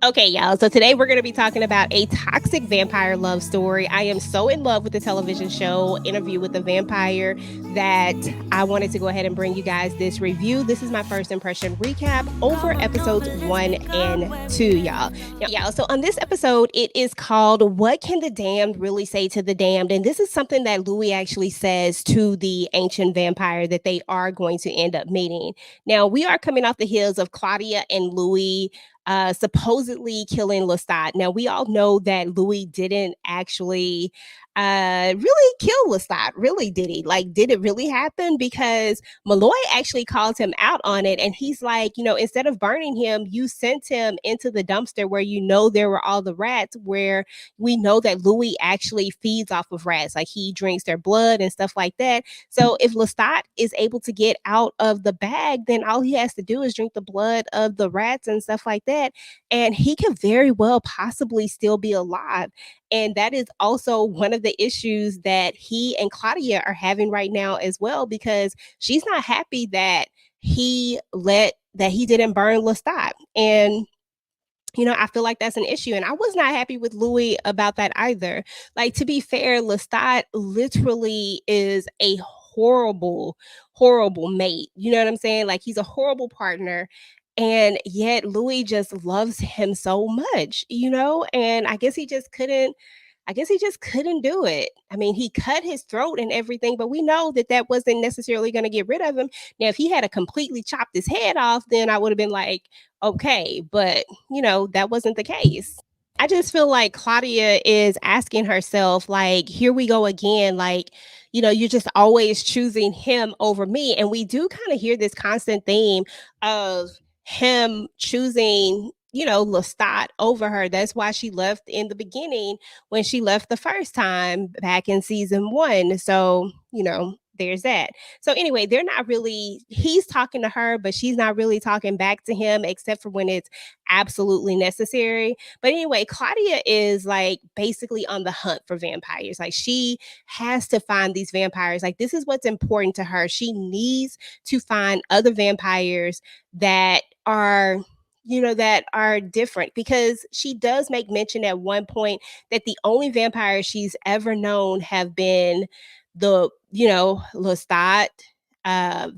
Okay, y'all. So today we're going to be talking about a toxic vampire love story. I am so in love with the television show Interview with the Vampire that I wanted to go ahead and bring you guys this review. This is my first impression recap over episodes 1 and 2, y'all. Y'all, so on this episode, it is called What Can the Damned Really Say to the Damned? And this is something that Louis actually says to the ancient vampire that they are going to end up meeting. Now, we are coming off the heels of Claudia and Louis supposedly killing Lestat. Now, we all know that Louis didn't actually really kill Lestat. Really, did he? Like, did it really happen? Because Malloy actually called him out on it. And he's like, instead of burning him, you sent him into the dumpster where there were all the rats, where we know that Louis actually feeds off of rats. Like, he drinks their blood and stuff like that. So if Lestat is able to get out of the bag, then all he has to do is drink the blood of the rats and stuff like that. And he could very well possibly still be alive. And that is also one of the issues that he and Claudia are having right now as well, because she's not happy that he didn't burn Lestat. And I feel like that's an issue. And I was not happy with Louis about that either. Like, to be fair, Lestat literally is a horrible, horrible mate. You know what I'm saying? Like, he's a horrible partner. And yet Louis just loves him so much, and I guess he just couldn't do it. I mean, he cut his throat and everything, but we know that that wasn't necessarily going to get rid of him. Now, if he had a completely chopped his head off, then I would have been like, okay, but that wasn't the case. I just feel like Claudia is asking herself, like, here we go again. Like, you're just always choosing him over me. And we do kind of hear this constant theme of him choosing, Lestat over her. That's why she left in the beginning when she left the first time back in season 1. So, there's that. So anyway, he's talking to her, but she's not really talking back to him except for when it's absolutely necessary. But anyway, Claudia is like basically on the hunt for vampires. Like, she has to find these vampires. Like, this is what's important to her. She needs to find other vampires that are different, because she does make mention at one point that the only vampires she's ever known have been Lestat,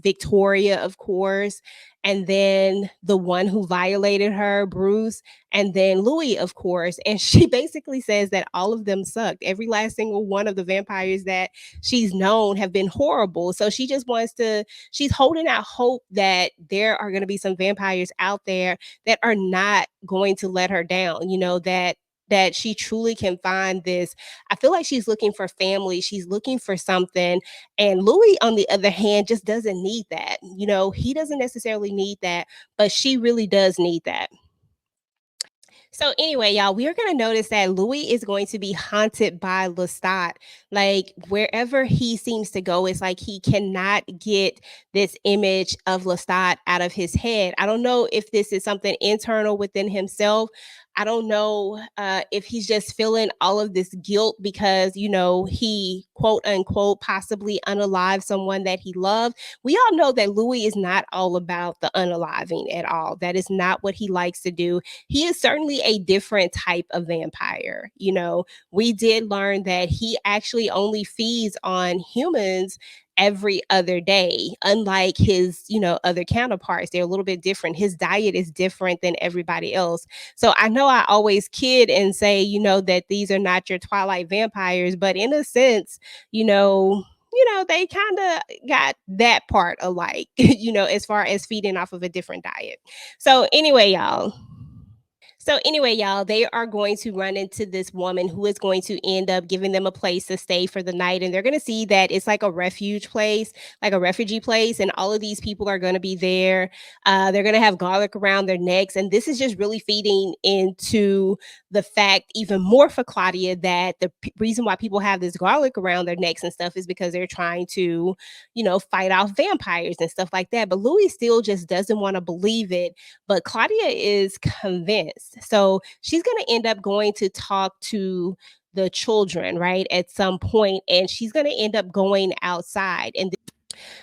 Victoria, of course, and then the one who violated her, Bruce, and then Louis, of course. And she basically says that all of them sucked. Every last single one of the vampires that she's known have been horrible. So she's holding out hope that there are going to be some vampires out there that are not going to let her down, that she truly can find this. I feel like she's looking for family. She's looking for something. And Louis, on the other hand, just doesn't need that. He doesn't necessarily need that, but she really does need that. So anyway, y'all, we are going to notice that Louis is going to be haunted by Lestat. Like, wherever he seems to go, it's like he cannot get this image of Lestat out of his head. I don't know if this is something internal within himself. I don't know if he's just feeling all of this guilt because, he quote unquote possibly unalived someone that he loved. We all know that Louis is not all about the unaliving at all. That is not what he likes to do. He is certainly a different type of vampire. We did learn that he actually only feeds on humans every other day, unlike his other counterparts. They're a little bit different. His diet is different than everybody else. So I know I always kid and say that these are not your Twilight vampires, but in a sense, they kind of got that part alike, as far as feeding off of a different diet. So anyway, y'all, they are going to run into this woman who is going to end up giving them a place to stay for the night. And they're going to see that it's like a refuge place, like a refugee place. And all of these people are going to be there. They're going to have garlic around their necks. And this is just really feeding into the fact, even more for Claudia, that the reason why people have this garlic around their necks and stuff is because they're trying to, fight off vampires and stuff like that. But Louis still just doesn't want to believe it. But Claudia is convinced. So she's going to end up going to talk to the children, right, at some point, and she's going to end up going outside.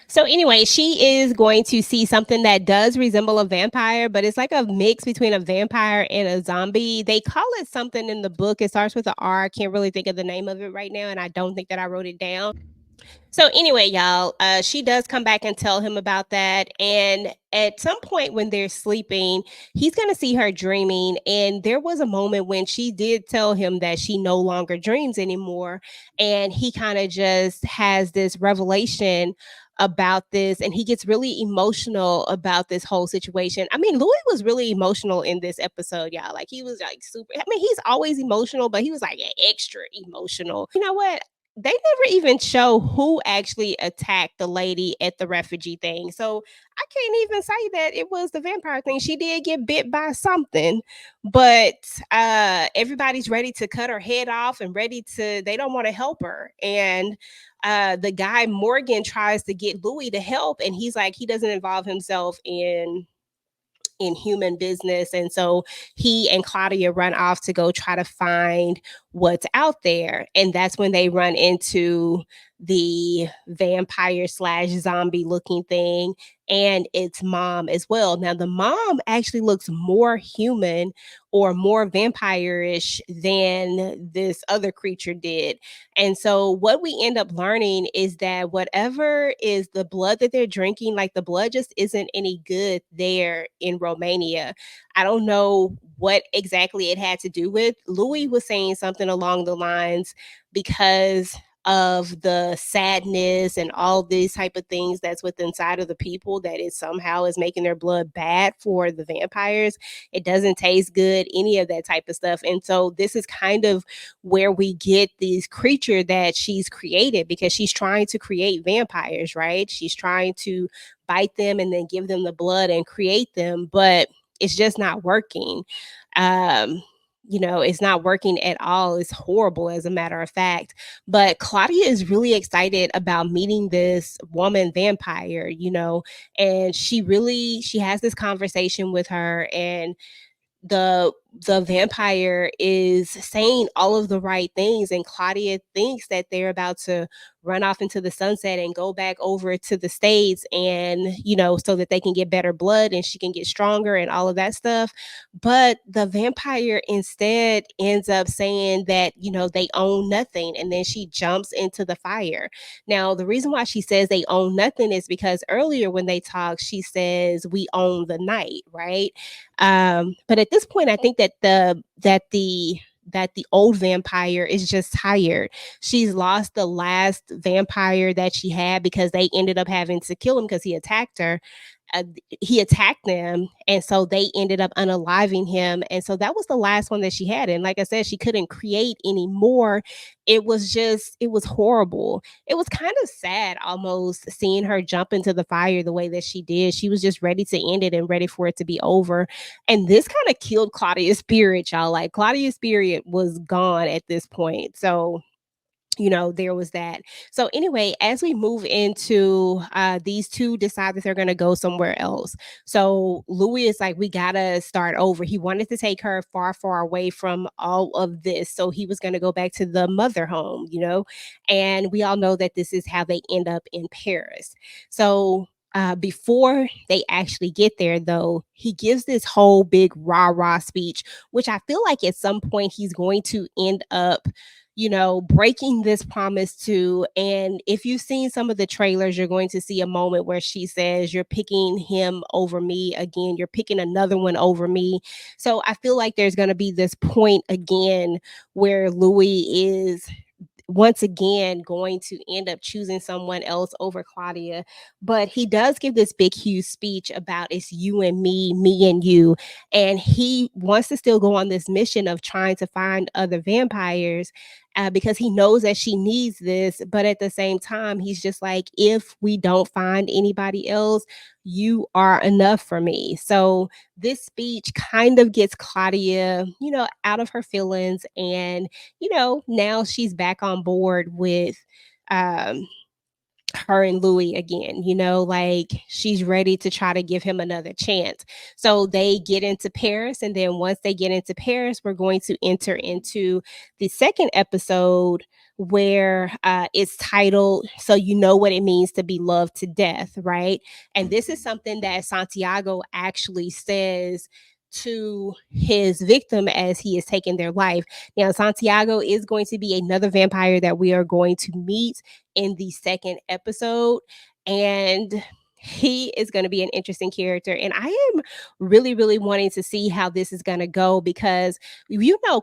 So anyway, she is going to see something that does resemble a vampire, but it's like a mix between a vampire and a zombie. They call it something in the book. It starts with an R. I can't really think of the name of it right now, and I don't think that I wrote it down. So anyway, y'all, she does come back and tell him about that. And at some point when they're sleeping, he's going to see her dreaming. And there was a moment when she did tell him that she no longer dreams anymore. And he kind of just has this revelation about this, and he gets really emotional about this whole situation. I mean, Louis was really emotional in this episode, y'all. Like, he was like super, I mean, he's always emotional, but he was like extra emotional. You know what? They never even show who actually attacked the lady at the refugee thing. So I can't even say that it was the vampire thing. She did get bit by something, but everybody's ready to cut her head off and ready to, they don't want to help her. And the guy Morgan tries to get Louis to help, and he's like, he doesn't involve himself in human business. And so he and Claudia run off to go try to find what's out there. And that's when they run into the vampire slash zombie looking thing and its mom as well. Now, the mom actually looks more human or more vampire-ish than this other creature did. And so what we end up learning is that whatever is the blood that they're drinking, like the blood just isn't any good there in Romania. I don't know what exactly it had to do with. Louis was saying something along the lines because of the sadness and all these type of things that's within inside of the people, that it somehow is making their blood bad for the vampires. It doesn't taste good, any of that type of stuff. And so this is kind of where we get these creature that she's created, because she's trying to create vampires, right? She's trying to bite them and then give them the blood and create them, but it's just not working. Um, it's not working at all. It's horrible, as a matter of fact. But Claudia is really excited about meeting this woman vampire, and she has this conversation with her, and the vampire is saying all of the right things, and Claudia thinks that they're about to run off into the sunset and go back over to the states, and so that they can get better blood and she can get stronger and all of that stuff. But the vampire instead ends up saying that they own nothing, and then she jumps into the fire. Now, the reason why she says they own nothing is because earlier when they talk, she says we own the night, right? But at this point, I think that the old vampire is just tired. She's lost the last vampire that she had because they ended up having to kill him because he attacked her. uh, he attacked them, and so they ended up unaliving him, and so that was the last one that she had. And like I said, she couldn't create anymore. It was horrible. It was kind of sad almost seeing her jump into the fire the way that she did. She was just ready to end it and ready for it to be over. And this kind of killed Claudia's spirit, y'all. Like, Claudia's spirit was gone at this point. So there was that. So anyway, as we move into these two decide that they're going to go somewhere else. So Louis is like, we gotta start over. He wanted to take her far, far away from all of this, so he was going to go back to the mother home, and we all know that this is how they end up in Paris. So before they actually get there, though, he gives this whole big rah rah speech, which I feel like at some point he's going to end up breaking this promise too. And if you've seen some of the trailers, you're going to see a moment where she says, you're picking him over me again. You're picking another one over me. So I feel like there's going to be this point again where Louis is once again going to end up choosing someone else over Claudia. But he does give this big, huge speech about it's you and me and you. And he wants to still go on this mission of trying to find other vampires because he knows that she needs this. But at the same time, he's just like, if we don't find anybody else, you are enough for me. So this speech kind of gets Claudia, out of her feelings, and now she's back on board um her and Louis again, like she's ready to try to give him another chance. So they get into Paris, and then once they get into Paris, we're going to enter into the second episode where it's titled "So You Know What It Means to Be Loved to Death," right? And this is something that Santiago actually says to his victim as he is taking their life. Now, Santiago is going to be another vampire that we are going to meet in the second episode. And he is going to be an interesting character. And I am really, really wanting to see how this is going to go because,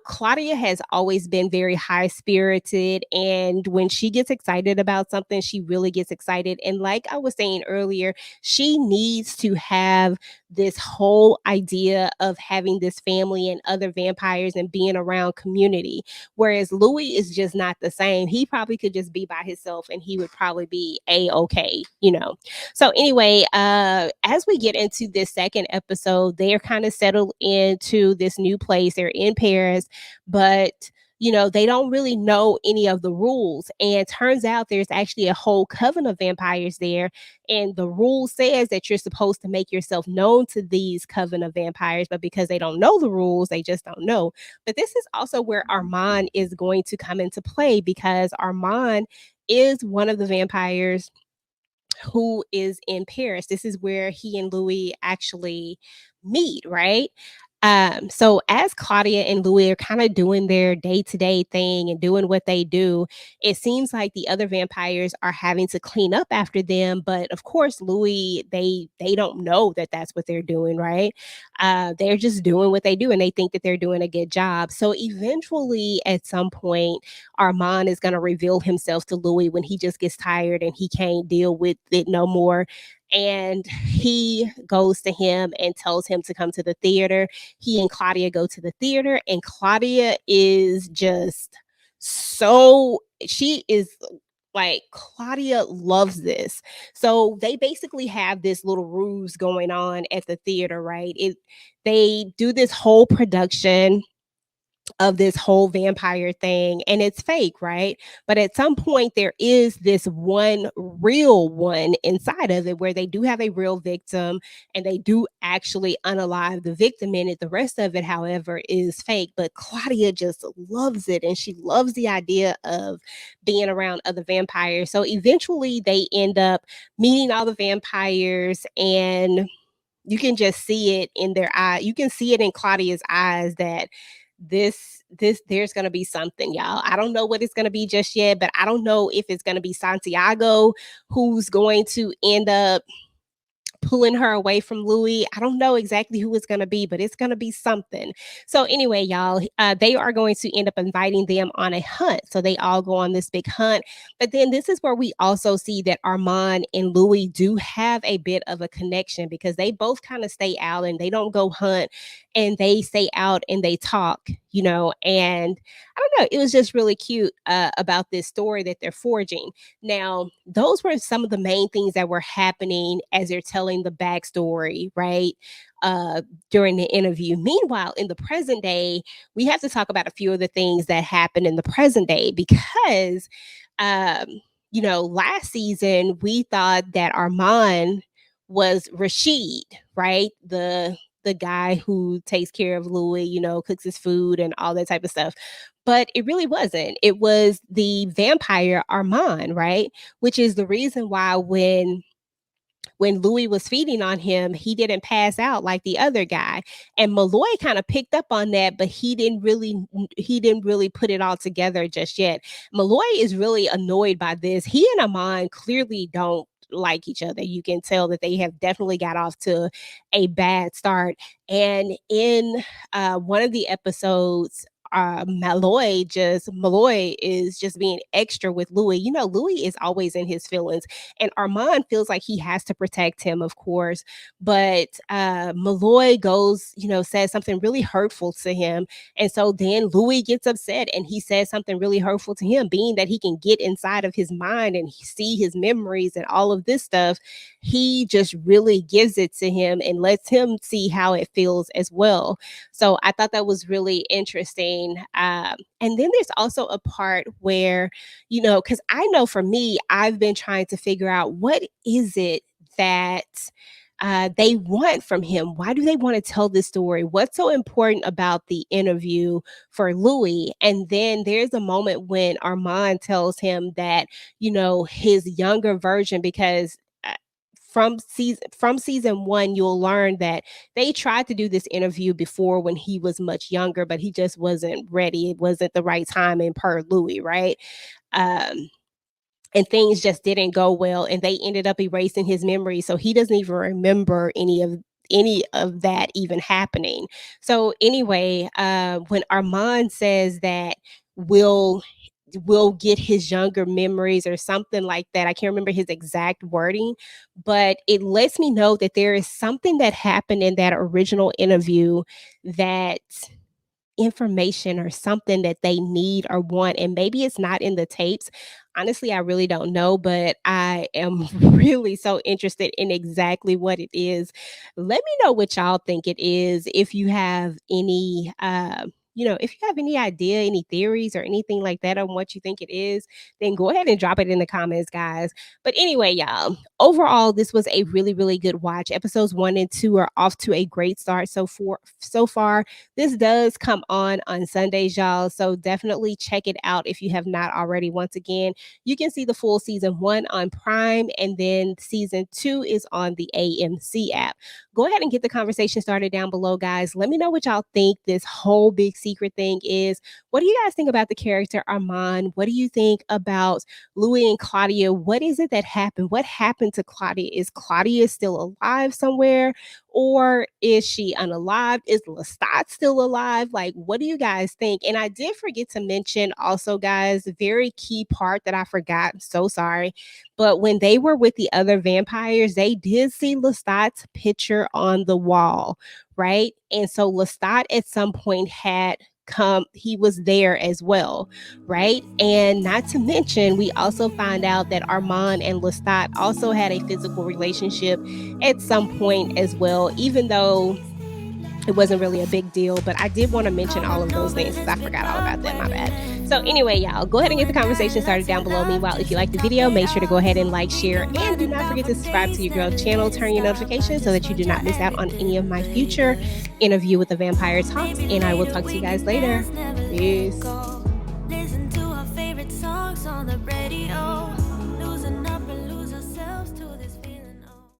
Claudia has always been very high spirited. And when she gets excited about something, she really gets excited. And like I was saying earlier, she needs to have this whole idea of having this family and other vampires and being around community. Whereas Louis is just not the same. He probably could just be by himself and he would probably be a-okay. So anyway, as we get into this second episode, they're kind of settled into this new place. They're in Paris, but they don't really know any of the rules. And turns out there's actually a whole coven of vampires there. And the rule says that you're supposed to make yourself known to these coven of vampires, but because they don't know the rules, they just don't know. But this is also where Armand is going to come into play because Armand is one of the vampires who is in Paris. This is where he and Louis actually meet, right? So as Claudia and Louis are kind of doing their day-to-day thing and doing what they do, it seems like the other vampires are having to clean up after them. But of course, Louis, they don't know that that's what they're doing, right? They're just doing what they do, and they think that they're doing a good job. So eventually, at some point, Armand is going to reveal himself to Louis when he just gets tired and he can't deal with it no more. And he goes to him and tells him to come to the theater. He and Claudia go to the theater, and Claudia is just she is like, Claudia loves this. So they basically have this little ruse going on at the theater, right? They do this whole production of this whole vampire thing, and it's fake, right? But at some point there is this one real one inside of it where they do have a real victim and they do actually unalive the victim in it. The rest of it, however, is fake. But Claudia just loves it, and she loves the idea of being around other vampires. So eventually they end up meeting all the vampires, and you can just see it in their eye. You can see it in Claudia's eyes that this there's going to be something, y'all. I don't know what it's going to be just yet, but I don't know if it's going to be Santiago who's going to end up pulling her away from Louis. I don't know exactly who it's going to be, but it's going to be something. So anyway, y'all, they are going to end up inviting them on a hunt. So they all go on this big hunt. But then this is where we also see that Armand and Louis do have a bit of a connection because they both kind of stay out and they don't go hunt, and they stay out and they talk, and I don't know, it was just really cute about this story that they're forging. Now, those were some of the main things that were happening as they're telling the backstory, right? During the interview. Meanwhile, in the present day, we have to talk about a few of the things that happened in the present day because, last season we thought that Armand was Rashid, right? The guy who takes care of Louis, cooks his food and all that type of stuff. But it really wasn't. It was the vampire Armand, right? Which is the reason why when Louis was feeding on him, he didn't pass out like the other guy. And Malloy kind of picked up on that, but he didn't really put it all together just yet. Malloy is really annoyed by this. He and Amon clearly don't like each other. You can tell that they have definitely got off to a bad start. And in one of the episodes, Malloy is just being extra with Louis. Louis is always in his feelings, and Armand feels like he has to protect him, of course. But Malloy goes, says something really hurtful to him, and so then Louis gets upset and he says something really hurtful to him, being that he can get inside of his mind and see his memories and all of this stuff. He just really gives it to him and lets him see how it feels as well. So I thought that was really interesting. happening. And then there's also a part where, because I know for me, I've been trying to figure out what is it that they want from him. Why do they want to tell this story? What's so important about the interview for Louis? And then there's a moment when Armand tells him that, his younger version, because from season one, you'll learn that they tried to do this interview before when he was much younger, but he just wasn't ready. It wasn't the right time in per Louis, right? Um, and things just didn't go well, and they ended up erasing his memory, so he doesn't even remember any of that even happening. So anyway, when Armand says that we'll will get his younger memories or something like that. I can't remember his exact wording, but it lets me know that there is something that happened in that original interview, that information or something that they need or want, and maybe it's not in the tapes. Honestly, I really don't know, but I am really so interested in exactly what it is. Let me know what y'all think it is. If you have any if you have any idea, any theories or anything like that on what you think it is, then go ahead and drop it in the comments, guys. But anyway, y'all, overall, this was a really, really good watch. Episodes 1 and 2 are off to a great start so far. This does come on Sundays, y'all. So definitely check it out if you have not already. Once again, you can see the full season 1 on Prime, and then season 2 is on the AMC app. Go ahead and get the conversation started down below, guys. Let me know what y'all think this whole big secret thing is. What do you guys think about the character Armand? What do you think about Louis and Claudia? What is it that happened? What happened to Claudia? Is Claudia still alive somewhere? Or is she unalive? Is Lestat still alive? Like, what do you guys think? And I did forget to mention also, guys, a very key part that I forgot. I'm so sorry. But when they were with the other vampires, they did see Lestat's picture on the wall, right? And so Lestat at some point had come, he was there as well, right? And not to mention, we also find out that Armand and Lestat also had a physical relationship at some point as well, even though it wasn't really a big deal. But I did want to mention all of those things because I forgot all about that. My bad. So anyway, y'all, go ahead and get the conversation started down below. Meanwhile, if you like the video, make sure to go ahead and like, share, and do not forget to subscribe to your girl's channel. Turn your notifications so that you do not miss out on any of my future interview with the vampire talks. And I will talk to you guys later. Peace.